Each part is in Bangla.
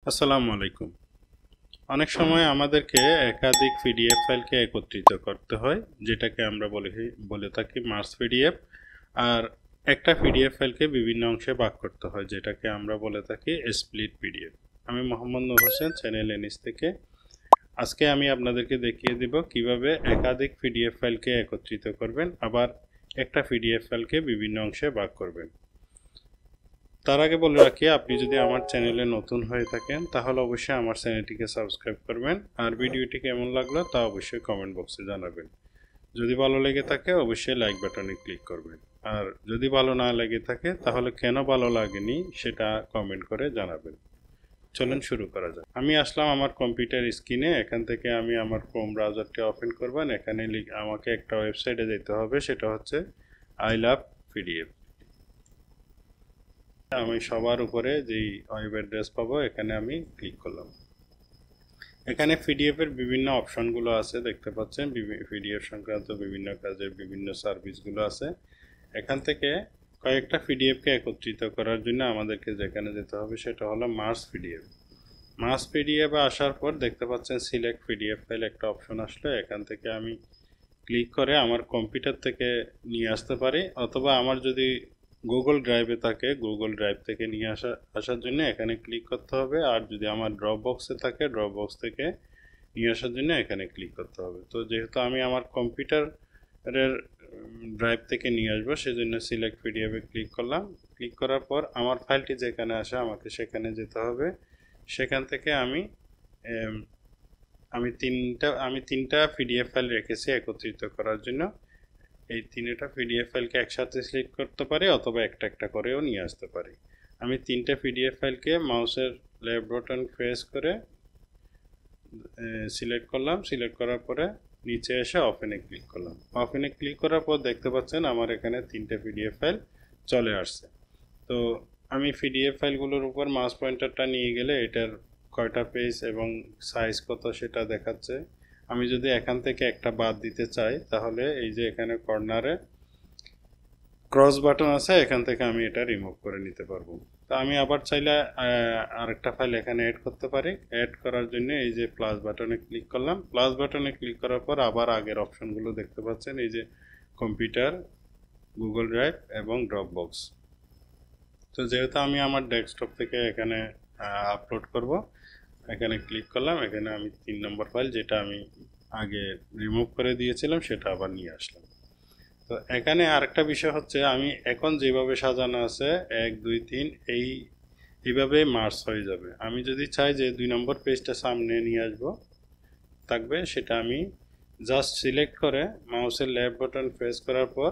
আসসালামু আলাইকুম। অনেক সময় আমাদেরকে একাধিক পিডিএফ ফাইলকে একত্রিত করতে হয়, যেটাকে আমরা বলে থাকি মার্জ পিডিএফ। আর একটা পিডিএফ ফাইলকে বিভিন্ন অংশে ভাগ করতে হয়, যেটাকে আমরা বলে থাকি স্প্লিট পিডিএফ। আমি মোহাম্মদ নূর হোসেন, চ্যানেল এনিস থেকে। আজকে আমি আপনাদেরকে দেখিয়ে দিব কিভাবে একাধিক পিডিএফ ফাইলকে একত্রিত করবেন, আবার একটা পিডিএফ ফাইলকে বিভিন্ন অংশে ভাগ করবেন। তার আগে বলে রাখি, আপনি যদি আমার চ্যানেলে নতুন হয়ে থাকেন তাহলে অবশ্যই আমার চ্যানেলটিকে সাবস্ক্রাইব করবেন, আর ভিডিওটি কেমন লাগলো তা অবশ্যই কমেন্ট বক্সে জানাবেন। যদি ভালো লেগে থাকে অবশ্যই লাইক বাটনে ক্লিক করবেন, আর যদি ভালো না লেগে থাকে তাহলে কেন ভালো লাগেনি সেটা কমেন্ট করে জানাবেন। চলুন শুরু করা যাক। আমি আসলাম আমার কম্পিউটার স্ক্রিনে। এখান থেকে আমি আমার ক্রোম ব্রাউজারটি ওপেন করবেন। এখানে আমাকে একটা ওয়েবসাইটে যেতে হবে, সেটা হচ্ছে আই লাভ পিডিএফ। আমি সবার উপরে যেই ওয়েব অ্যাড্রেস পাবো এখানে আমি ক্লিক করলাম। এখানে পিডিএফ এর বিভিন্ন অপশনগুলো আছে, দেখতে পাচ্ছেন। পিডিএফ সংক্রান্ত বিভিন্ন কাজের বিভিন্ন সার্ভিসগুলো আছে। এখান থেকে কয়েকটা পিডিএফকে একত্রিত করার জন্য আমাদেরকে যেখানে যেতে হবে সেটা হলো মার্জ পিডিএফ। মার্জ পিডিএফ আসার পর দেখতে পাচ্ছেন সিলেক্ট পিডিএফ ফাইল একটা অপশন আসলো। এখান থেকে আমি ক্লিক করে আমার কম্পিউটার থেকে নিয়ে আসতে পারি, অথবা আমার যদি গুগল ড্রাইভে থাকে গুগল ড্রাইভ থেকে নিয়ে আসার জন্য এখানে ক্লিক করতে হবে। আর যদি আমার ড্রপ বক্সে থাকে ড্রপ বক্স থেকে নিয়ে আসার জন্য এখানে ক্লিক করতে হবে। তো যেহেতু আমি আমার কম্পিউটারের ড্রাইভ থেকে নিয়ে আসবো, সেজন্য সিলেক্ট পিডিএফে ক্লিক করলাম। ক্লিক করার পর আমার ফাইলটি যেখানে আসে আমাকে সেখানে যেতে হবে। সেখান থেকে আমি তিনটা পিডিএফ ফাইল রেখেছি একত্রিত করার জন্য। এই তিনটা পিডিএফ ফাইলকে একসাথে সিলেক্ট করতে পারি, অথবা একটা একটা করেও নিয়ে আসতে পারি। আমি তিনটা পিডিএফ ফাইলকে মাউসের লেফট বাটন প্রেস করে সিলেক্ট করলাম। সিলেক্ট করার পরে নিচে এসে ওপেনে ক্লিক করলাম। ওপেনে ক্লিক করার পর দেখতে পাচ্ছেন আমার এখানে তিনটা পিডিএফ ফাইল চলে আসছে। তো আমি পিডিএফ ফাইলগুলোর উপর মাউস পয়েন্টারটা নিয়ে গেলে এটার কয়টা পেজ এবং সাইজ কত সেটা দেখাচ্ছে। আমি যদি এখান থেকে একটা বাদ দিতে চাই তাহলে এই যে এখানে কর্নারে ক্রস বাটন আছে, এখান থেকে আমি এটা রিমুভ করে নিতে পারবো। তো আমি আবার চাইলে আরেকটা ফাইল এখানে অ্যাড করতে পারি। অ্যাড করার জন্য এই যে প্লাস বাটনে ক্লিক করলাম। প্লাস বাটনে ক্লিক করার পর আবার আগের অপশনগুলো দেখতে পাচ্ছেন, এই যে কম্পিউটার, গুগল ড্রাইভ এবং ড্রপ বক্স। তো যেহেতু আমি আমার ডেস্কটপ থেকে এখানে আপলোড করব, এখানে ক্লিক করলাম। এখানে আমি 3 নম্বর ফাইল, যেটা আমি আগে রিমুভ করে দিয়েছিলাম, সেটা আবার নিয়ে আসলাম। তো এখানে আরেকটা বিষয় হচ্ছে, আমি এখন যেভাবে সাজানো আছে 1 2 3 এইভাবে মার্জ হয়ে যাবে। আমি যদি চাই যে 2 নম্বর পেজটা সামনে নিয়ে আসবো থাকবে, সেটা আমি জাস্ট সিলেক্ট করে মাউসের লেফট বাটন প্রেস করার পর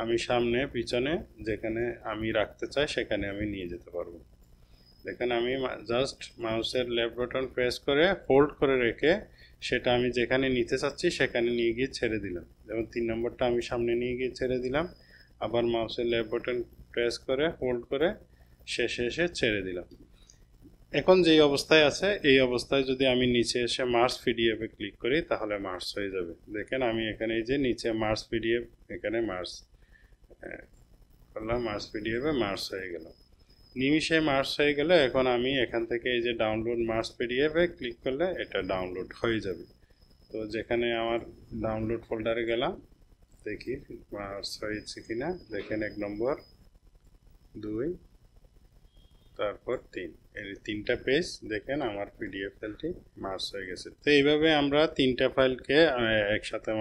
আমি সামনে পিছনে যেখানে আমি রাখতে চাই সেখানে আমি নিয়ে যেতে পারবো। দেখেন, আমি জাস্ট মাউসের লেফট বাটন প্রেস করে হোল্ড করে রেখে সেটা আমি যেখানে নিতে চাচ্ছি সেখানে নিয়ে গিয়ে ছেড়ে দিলাম। যেমন 3 নম্বরটা আমি সামনে নিয়ে গিয়ে ছেড়ে দিলাম, আবার মাউসের লেফট বাটন প্রেস করে হোল্ড করে শেষে এসে ছেড়ে দিলাম। এখন যেই অবস্থায় আছে এই অবস্থায় যদি আমি নিচে এসে মার্জ পিডিএফে ক্লিক করি তাহলে মার্জ হয়ে যাবে। দেখেন, আমি এখানে এই যে নিচে মার্জ পিডিএফ, এখানে মার্জ করলাম, মার্জ পিডিএফে মার্জ হয়ে গেল। নিমিষে মার্জ হয়ে গেলে এখন আমি এখান থেকে এই যে ডাউনলোড মার্জ পিডিএফে ক্লিক করলে এটা ডাউনলোড হয়ে যাবে। তো যেখানে আমার ডাউনলোড ফোল্ডারে গেলাম, দেখি মার্জ হয়েছে কিনা। দেখেন 1 নম্বর, 2, তারপর 3, এই 3টা পেজ দেখেন আমার পিডিএফ ফাইলটি মার্জ হয়ে গেছে। তো এইভাবে আমরা 3টা ফাইলকে একসাথে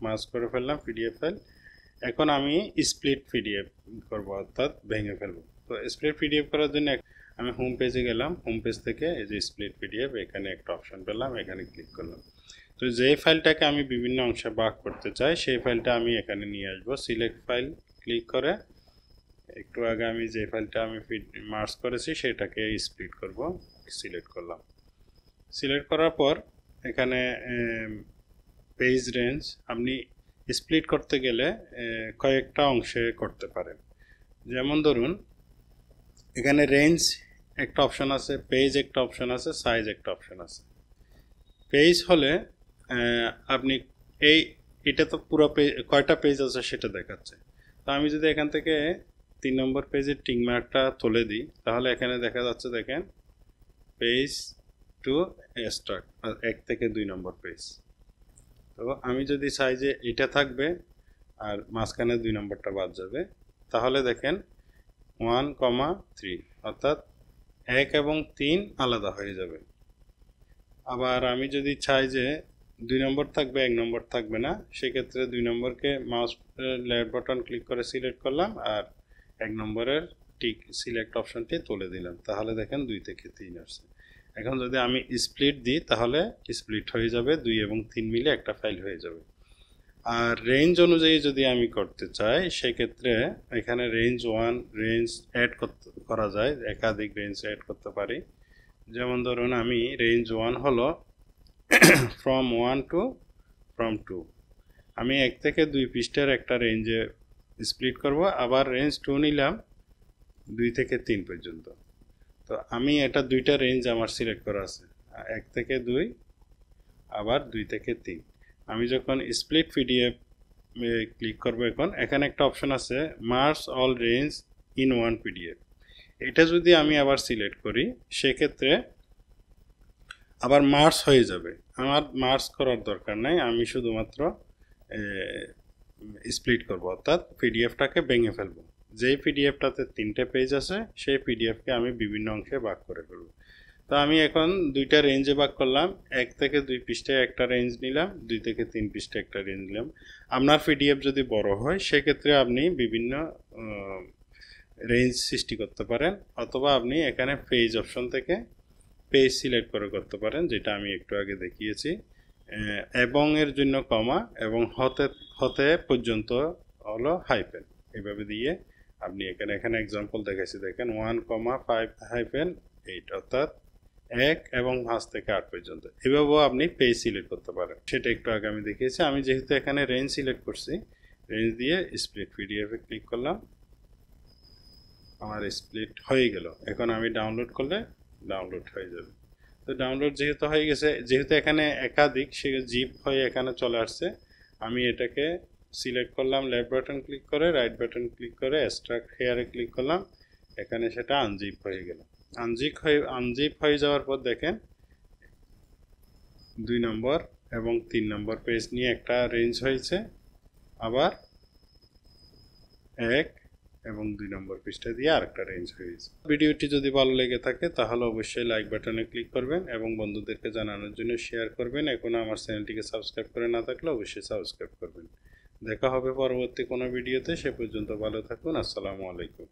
মার্জ করে ফেললাম পিডিএফ ফাইল। এখন আমি স্প্লিট পিডিএফ করব, অর্থাৎ ভেঙে ফেলবো। তো স্প্লিট পিডিএফ করার জন্য আমি হোম পেজে গেলাম। হোম পেজ থেকে এই যে স্প্লিট পিডিএফ, এখানে একটা অপশন পেলাম, এখানে ক্লিক করলাম। তো যেই ফাইলটাকে আমি বিভিন্ন অংশে ভাগ করতে চাই সেই ফাইলটা আমি এখানে নিয়ে আসবো। সিলেক্ট ফাইল ক্লিক করে একটু আগে আমি যে ফাইলটা আমি মার্জ করেছি সেটাকে স্প্লিট করব, সিলেক্ট করলাম। সিলেক্ট করার পর এখানে পেজ রেঞ্জ আপনি স্প্লিট করতে গেলে কয়েকটা অংশে করতে পারেন। যেমন ধরুন, এখানে রেঞ্জ একটা অপশন আছে, পেজ একটা অপশন আছে, সাইজ একটা অপশন আছে। পেজ হলে আপনি এটা তো পুরো পেজ, কয়টা পেজ আছে সেটা দেখাচ্ছে। তো আমি যদি এখান থেকে 3 নম্বর পেজের টিক মার্কটা তুলে দিই তাহলে এখানে দেখা যাচ্ছে, দেখেন পেজ টু এক্সট্রাক্ট, 1 থেকে 2 নম্বর পেজ। তো আমি যদি চাই যে এটা থাকবে আর মাঝখানে 2 নম্বরটা বাদ যাবে, তাহলে দেখেন 1,3 অর্থাৎ 1 এবং 3 আলাদা হয়ে যাবে। আবার আমি যদি চাই যে 2 নম্বর থাকবে 1 নম্বর থাকবে না, সেক্ষেত্রে 2 নম্বরকে মাউস লেফট বাটন ক্লিক করে সিলেক্ট করলাম আর 1 নম্বরের টিক সিলেক্ট অপশনটি তুলে দিলাম, তাহলে দেখেন 2 থেকে 3 আসছে। এখন যদি আমি স্প্লিট দিই তাহলে স্প্লিট হয়ে যাবে, 2 এবং 3 মিলে একটা ফাইল হয়ে যাবে। আর রেঞ্জ অনুযায়ী যদি আমি করতে চাই সেক্ষেত্রে এখানে রেঞ্জ 1 রেঞ্জ অ্যাড করা যায়, একাধিক রেঞ্জ অ্যাড করতে পারি। যেমন ধরুন আমি রেঞ্জ 1 হলো ফ্রম 1 টু ফ্রম 2, আমি 1 থেকে 2 পৃষ্ঠার একটা রেঞ্জে স্প্লিট করব। আবার রেঞ্জ 2 নিলাম 2 থেকে 3 পর্যন্ত। তো আমি এটা 2টা রেঞ্জ আমার সিলেক্ট করা আছে, 1 থেকে 2 আবার 2 থেকে 3। আমি যখন স্প্লিট পিডিএফ ক্লিক করব, এখানে একটা অপশন আছে merge all range in one PDF. এটা যদি আমি আবার সিলেক্ট করি সেক্ষেত্রে আবার মার্জ হয়ে যাবে। আমার মার্জ করার দরকার নাই, আমি শুধুমাত্র স্প্লিট করব, অর্থাৎ পিডিএফটাকে ভেঙে ফেলবো। যেই পিডিএফটাতে 3টে পেজ আছে সেই পিডিএফকে আমি বিভিন্ন অংশে ভাগ করে ফেলবো। তো আমি এখন 2টা রেঞ্জে ভাগ করলাম, 1 থেকে 2 পৃষ্ঠায় একটা রেঞ্জ নিলাম, 2 থেকে 3 পৃষ্ঠায় একটা রেঞ্জ নিলাম। আপনার পিডিএফ যদি বড় হয় সেক্ষেত্রে আপনি বিভিন্ন রেঞ্জ সৃষ্টি করতে পারেন, অথবা আপনি এখানে পেজ অপশন থেকে পেজ সিলেক্ট করে করতে পারেন, যেটা আমি একটু আগে দেখিয়েছি। এবং এর জন্য কমা এবং হতে পর্যন্ত হলো হাইফেন, এইভাবে দিয়ে আপনি এখানে এক্সাম্পল দেখাচ্ছি, দেখেন 1,5-8 অর্থাৎ 1 এবং 5 থেকে 8 পর্যন্ত। এভাবেও আপনি পেজ সিলেক্ট করতে পারেন, সেটা একটু আগে আমি দেখিয়েছি। আমি যেহেতু এখানে রেঞ্জ সিলেক্ট করছি, রেঞ্জ দিয়ে স্প্লিট পিডিএফে ক্লিক করলাম, আমার স্প্লিট হয়ে গেল। এখন আমি ডাউনলোড করলে ডাউনলোড হয়ে যাবে। তো ডাউনলোড যেহেতু হয়ে গেছে, যেহেতু এখানে একাধিক, সে জিপ হয়ে এখানে চলে আসছে। আমি এটাকে সিলেক্ট করলাম, লেফট বাটন ক্লিক করে রাইট বাটন ক্লিক করে এক্সট্রাক্ট হেয়ারে ক্লিক করলাম, এখানে সেটা আনজিপ হয়ে গেল। আনজিপ হয়ে যাওয়ার পর দেখেন 2 নম্বর এবং 3 নম্বর পেজ নিয়ে একটা রেঞ্জ হয়েছে, আবার 1 এবং 2 নম্বর পৃষ্ঠা দিয়ে আরেকটা রেঞ্জ হয়েছে। ভিডিওটি যদি ভালো লেগে থাকে তাহলে অবশ্যই লাইক বাটনে ক্লিক করবেন এবং বন্ধুদেরকে জানানোর জন্য শেয়ার করবেন। এখনো আমার চ্যানেলটিকে সাবস্ক্রাইব করে না থাকলে অবশ্যই সাবস্ক্রাইব করবেন। দেখা হবে পরবর্তী কোনো ভিডিওতে, সে পর্যন্ত ভালো থাকুন। আসসালামু আলাইকুম।